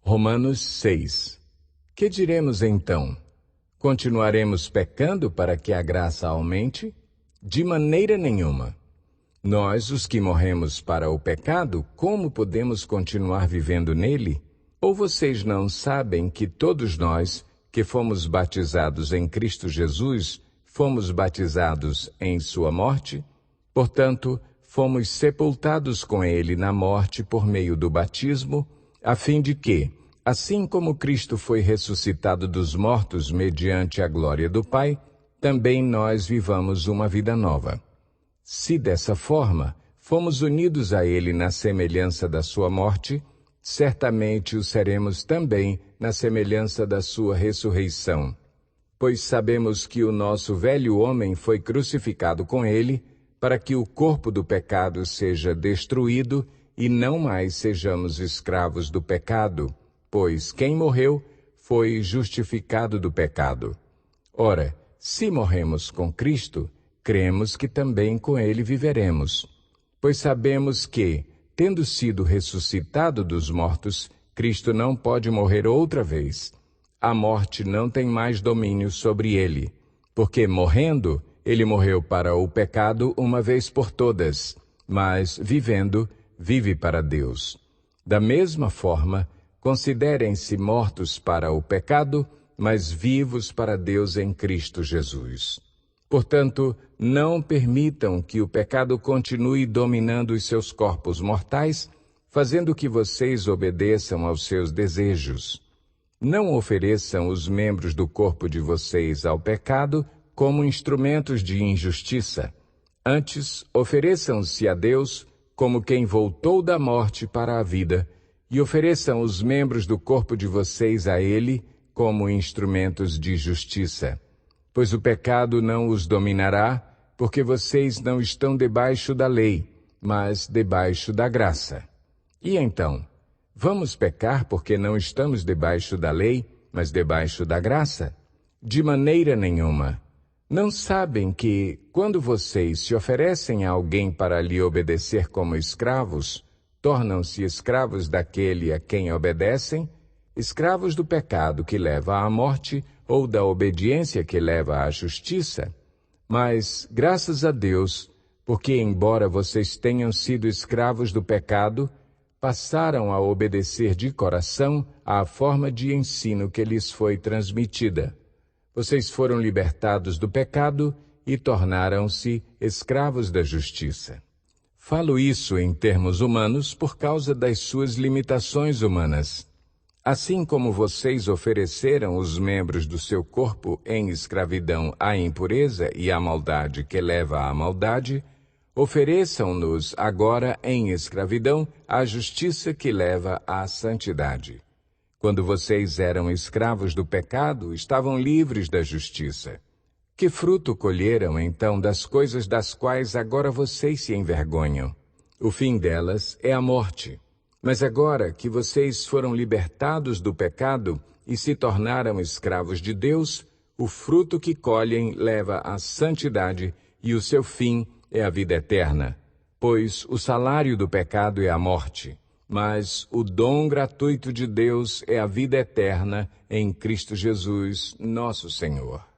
Romanos 6. Que diremos então? Continuaremos pecando para que a graça aumente? De maneira nenhuma. Nós, os que morremos para o pecado, como podemos continuar vivendo nele? Ou vocês não sabem que todos nós, que fomos batizados em Cristo Jesus, fomos batizados em sua morte? Portanto, fomos sepultados com ele na morte por meio do batismo, a fim de que, assim como Cristo foi ressuscitado dos mortos mediante a glória do Pai, também nós vivamos uma vida nova. Se dessa forma fomos unidos a ele na semelhança da sua morte, certamente o seremos também na semelhança da sua ressurreição. Pois sabemos que o nosso velho homem foi crucificado com ele, para que o corpo do pecado seja destruído e não mais sejamos escravos do pecado, pois quem morreu foi justificado do pecado. Ora, se morremos com Cristo, cremos que também com ele viveremos. Pois sabemos que, tendo sido ressuscitado dos mortos, Cristo não pode morrer outra vez. A morte não tem mais domínio sobre ele, porque morrendo, ele morreu para o pecado uma vez por todas, mas vivendo, vive para Deus. Da mesma forma, considerem-se mortos para o pecado, mas vivos para Deus em Cristo Jesus. Portanto, não permitam que o pecado continue dominando os seus corpos mortais, fazendo que vocês obedeçam aos seus desejos. Não ofereçam os membros do corpo de vocês ao pecado como instrumentos de injustiça. Antes, ofereçam-se a Deus como quem voltou da morte para a vida, e ofereçam os membros do corpo de vocês a Ele como instrumentos de justiça. Pois o pecado não os dominará, porque vocês não estão debaixo da lei, mas debaixo da graça. E então, vamos pecar porque não estamos debaixo da lei, mas debaixo da graça? De maneira nenhuma. Não sabem que, quando vocês se oferecem a alguém para lhe obedecer como escravos, tornam-se escravos daquele a quem obedecem, escravos do pecado que leva à morte ou da obediência que leva à justiça? Mas, graças a Deus, porque embora vocês tenham sido escravos do pecado, passaram a obedecer de coração à forma de ensino que lhes foi transmitida. Vocês foram libertados do pecado e tornaram-se escravos da justiça. Falo isso em termos humanos por causa das suas limitações humanas. Assim como vocês ofereceram os membros do seu corpo em escravidão à impureza e à maldade que leva à maldade, ofereçam-nos agora em escravidão à justiça que leva à santidade. Quando vocês eram escravos do pecado, estavam livres da justiça. Que fruto colheram, então, das coisas das quais agora vocês se envergonham? O fim delas é a morte. Mas agora que vocês foram libertados do pecado e se tornaram escravos de Deus, o fruto que colhem leva à santidade e o seu fim é a vida eterna. Pois o salário do pecado é a morte, mas o dom gratuito de Deus é a vida eterna em Cristo Jesus, nosso Senhor.